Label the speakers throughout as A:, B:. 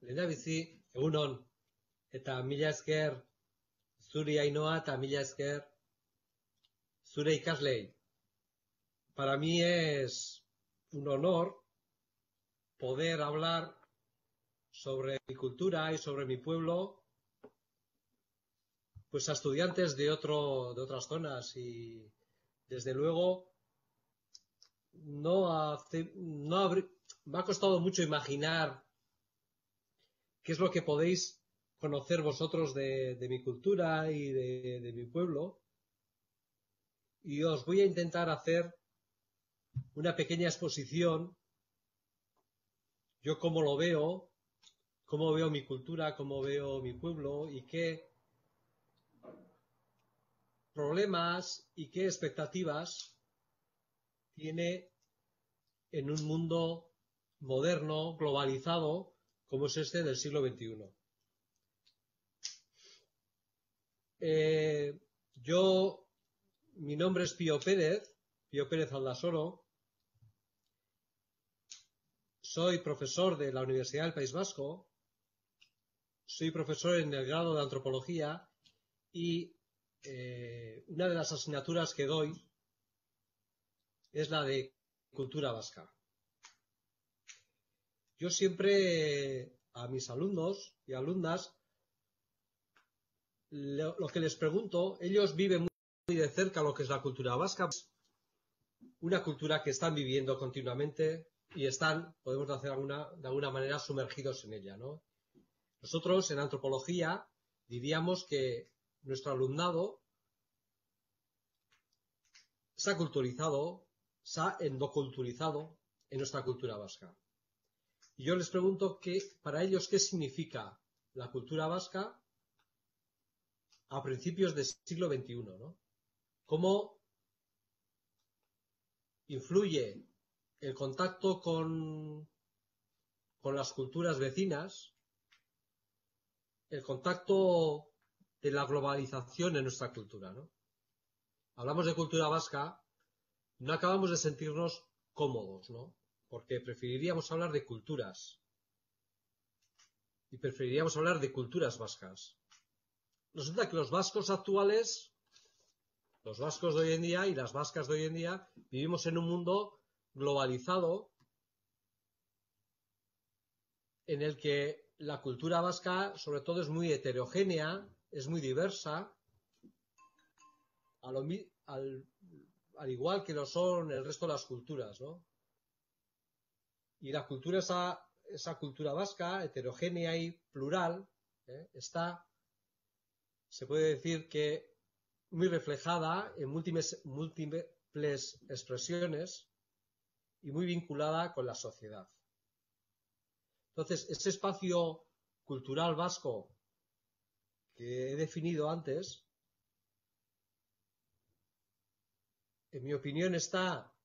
A: Lehendabizi, egunon, eta mila esker zuri Ainhoa eta mila esker zure ikaslei. Para mí es un honor poder hablar sobre mi cultura y sobre mi pueblo, pues a estudiantes de otras zonas, y desde luego me ha costado mucho imaginar qué es lo que podéis conocer vosotros de mi cultura y de mi pueblo, y os voy a intentar hacer una pequeña exposición, yo cómo veo mi cultura, cómo veo mi pueblo y qué problemas y qué expectativas tiene en un mundo moderno, globalizado, como es este del siglo XXI. Mi nombre es Pío Pérez Aldasoro. Soy profesor de la Universidad del País Vasco. Soy profesor en el grado de Antropología y una de las asignaturas que doy es la de Cultura Vasca. Yo siempre a mis alumnos y alumnas lo que les pregunto, ellos viven muy de cerca lo que es la cultura vasca, una cultura que están viviendo continuamente y podemos decir de alguna manera, sumergidos en ella, ¿no? Nosotros en antropología diríamos que nuestro alumnado se ha culturizado, se ha endoculturizado en nuestra cultura vasca. Y yo les pregunto para ellos qué significa la cultura vasca a principios del siglo XXI, ¿no? ¿Cómo influye el contacto con las culturas vecinas, el contacto de la globalización en nuestra cultura, ¿no? Hablamos de cultura vasca, no acabamos de sentirnos cómodos, ¿no? Porque preferiríamos hablar de culturas y preferiríamos hablar de culturas vascas. Resulta que los vascos actuales, los vascos de hoy en día y las vascas de hoy en día, vivimos en un mundo globalizado en el que la cultura vasca sobre todo es muy heterogénea, es muy diversa, al igual que lo son el resto de las culturas, ¿no? Y la cultura, esa cultura vasca, heterogénea y plural, se puede decir que muy reflejada en múltiples expresiones y muy vinculada con la sociedad. Entonces, ese espacio cultural vasco que he definido antes, en mi opinión está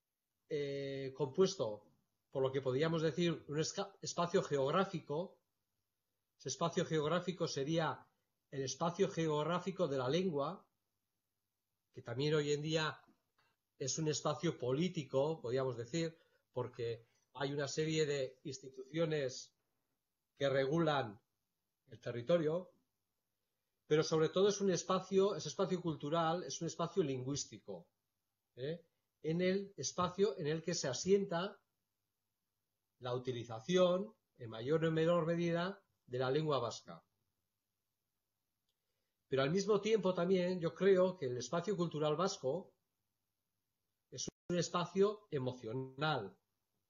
A: compuesto por lo que podríamos decir un espacio geográfico. Ese espacio geográfico sería el espacio geográfico de la lengua, que también hoy en día es un espacio político, podríamos decir, porque hay una serie de instituciones que regulan el territorio, pero sobre todo ese espacio cultural, es un espacio lingüístico, en el espacio en el que se asienta la utilización, en mayor o menor medida, de la lengua vasca. Pero al mismo tiempo también yo creo que el espacio cultural vasco es un espacio emocional,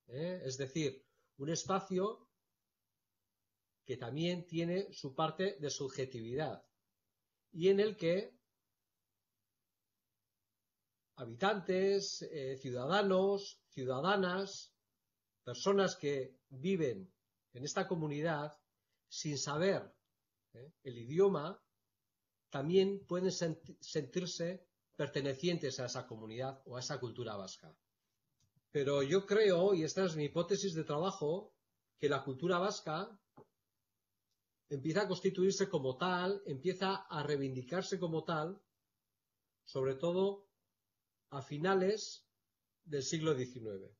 A: es decir, un espacio que también tiene su parte de subjetividad y en el que habitantes, ciudadanos, ciudadanas, personas que viven en esta comunidad sin saber el idioma, también pueden sentirse pertenecientes a esa comunidad o a esa cultura vasca. Pero yo creo, y esta es mi hipótesis de trabajo, que la cultura vasca empieza a constituirse como tal, empieza a reivindicarse como tal, sobre todo a finales del siglo XIX.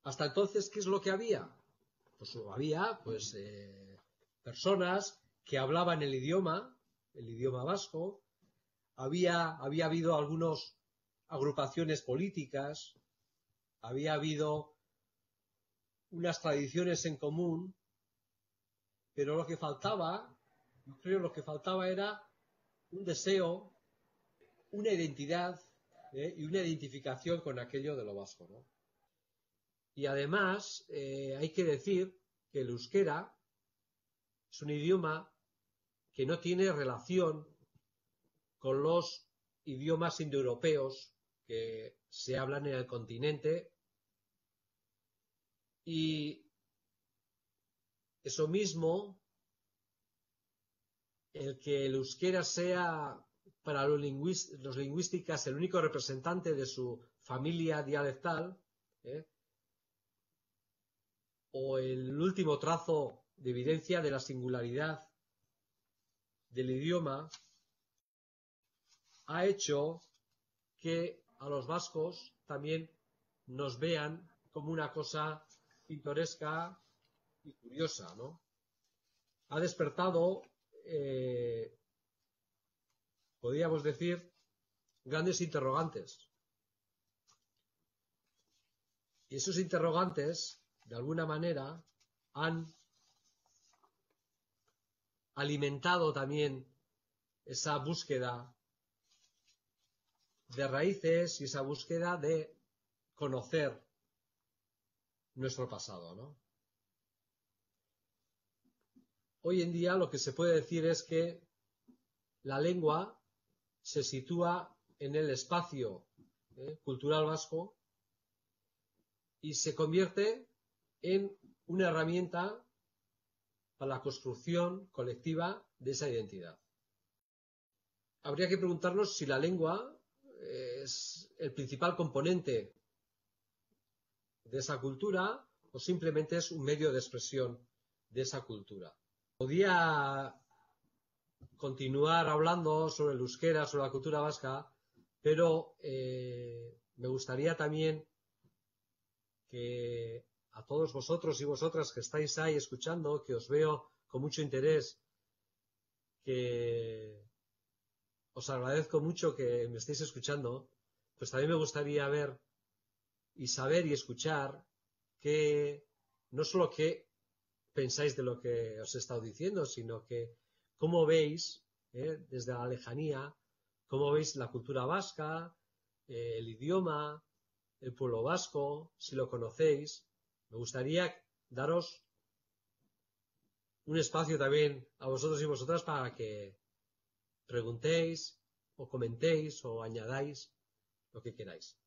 A: Hasta entonces, ¿qué es lo que había? pues había pues personas que hablaban el idioma vasco, había habido algunas agrupaciones políticas, había habido unas tradiciones en común, pero lo que faltaba, yo creo lo que faltaba era un deseo, una identidad y una identificación con aquello de lo vasco, ¿no? Y además hay que decir que el euskera es un idioma que no tiene relación con los idiomas indoeuropeos que se hablan en el continente, y eso mismo, el que el euskera sea para los lingüistas el único representante de su familia dialectal, o el último trazo de evidencia de la singularidad del idioma, ha hecho que a los vascos también nos vean como una cosa pintoresca y curiosa, ¿no? Ha despertado, podríamos decir, grandes interrogantes. Y esos interrogantes, de alguna manera, han alimentado también esa búsqueda de raíces y esa búsqueda de conocer nuestro pasado, ¿no? Hoy en día lo que se puede decir es que la lengua se sitúa en el espacio cultural vasco y se convierte en una herramienta para la construcción colectiva de esa identidad. Habría que preguntarnos si la lengua es el principal componente de esa cultura o simplemente es un medio de expresión de esa cultura. Podía continuar hablando sobre el euskera, sobre la cultura vasca, pero me gustaría también que a todos vosotros y vosotras que estáis ahí escuchando, que os veo con mucho interés, que os agradezco mucho que me estéis escuchando, pues también me gustaría ver y saber y escuchar que no solo qué pensáis de lo que os he estado diciendo, sino que cómo veis, desde la lejanía, cómo veis la cultura vasca, el idioma, el pueblo vasco, si lo conocéis. Me gustaría daros un espacio también a vosotros y vosotras para que preguntéis o comentéis o añadáis lo que queráis.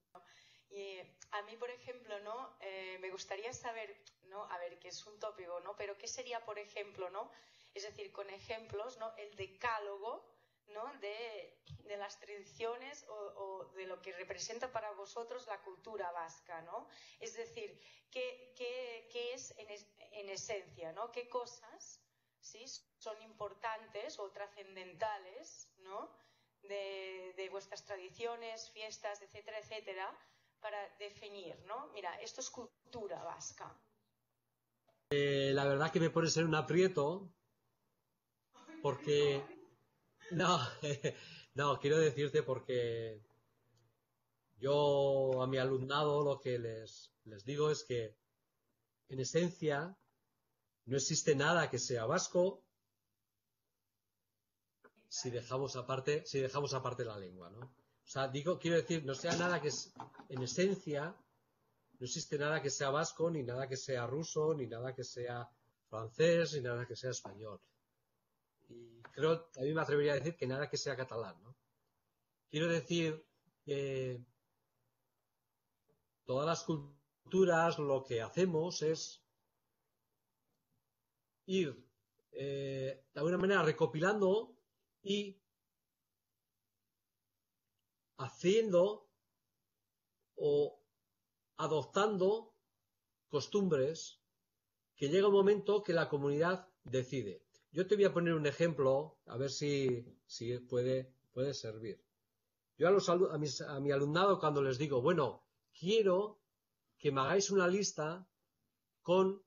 B: Y a mí, por ejemplo, ¿no? Me gustaría saber, ¿no? A ver, que es un tópico, ¿no? Pero ¿qué sería, por ejemplo, ¿no? Es decir, con ejemplos, ¿no? El decálogo, ¿no? De las tradiciones o de lo que representa para vosotros la cultura vasca, ¿no? Es decir, ¿qué es en esencia, ¿no? ¿Qué cosas, sí, son importantes o trascendentales, ¿no? De vuestras tradiciones, fiestas, etcétera, etcétera, para definir, ¿no? Mira, esto es cultura vasca.
A: La verdad que me pones en un aprieto porque... No, no, quiero decirte porque yo a mi alumnado lo que les digo es que en esencia no existe nada que sea vasco si dejamos aparte la lengua, ¿no? O sea, quiero decir, no sea nada que es, en esencia, no existe nada que sea vasco, ni nada que sea ruso, ni nada que sea francés, ni nada que sea español. Y creo, también me atrevería a decir que nada que sea catalán, ¿no? Quiero decir que todas las culturas lo que hacemos es ir de alguna manera recopilando y haciendo o adoptando costumbres que llega un momento que la comunidad decide. Yo te voy a poner un ejemplo, a ver si puede servir. Yo a mi alumnado, cuando les digo, bueno, quiero que me hagáis una lista con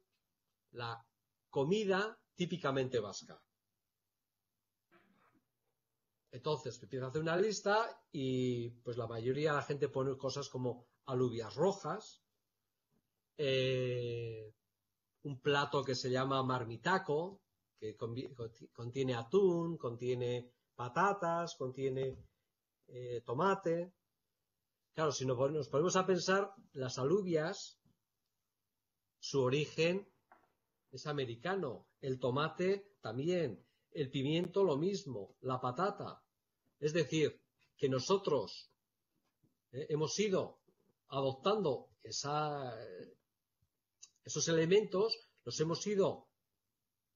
A: la comida típicamente vasca. Entonces empieza a hacer una lista y pues la mayoría de la gente pone cosas como alubias rojas, un plato que se llama marmitaco, que contiene atún, contiene patatas, contiene tomate. Claro, si nos ponemos a pensar, las alubias, su origen es americano, el tomate también, el pimiento lo mismo, la patata. Es decir, que nosotros hemos ido adoptando esos elementos, los hemos ido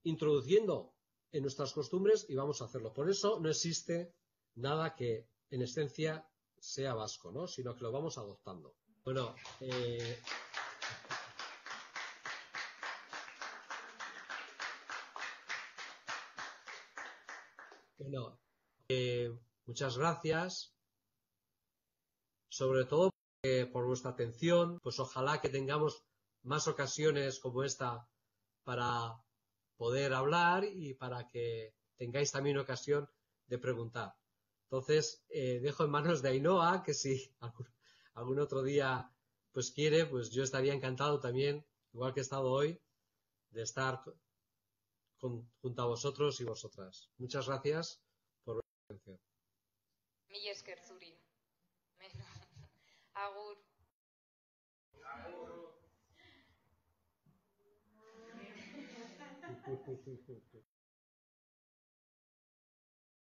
A: introduciendo en nuestras costumbres y vamos a hacerlo. Por eso no existe nada que en esencia sea vasco, ¿no? Sino que lo vamos adoptando. Bueno, muchas gracias, sobre todo por vuestra atención. Pues ojalá que tengamos más ocasiones como esta para poder hablar y para que tengáis también ocasión de preguntar. Entonces, dejo en manos de Ainhoa, que si algún otro día pues quiere, pues yo estaría encantado también, igual que he estado hoy, de estar junto a vosotros y vosotras. Muchas gracias por vuestra atención.
B: Mila esker zuri. Agur.
A: Agur.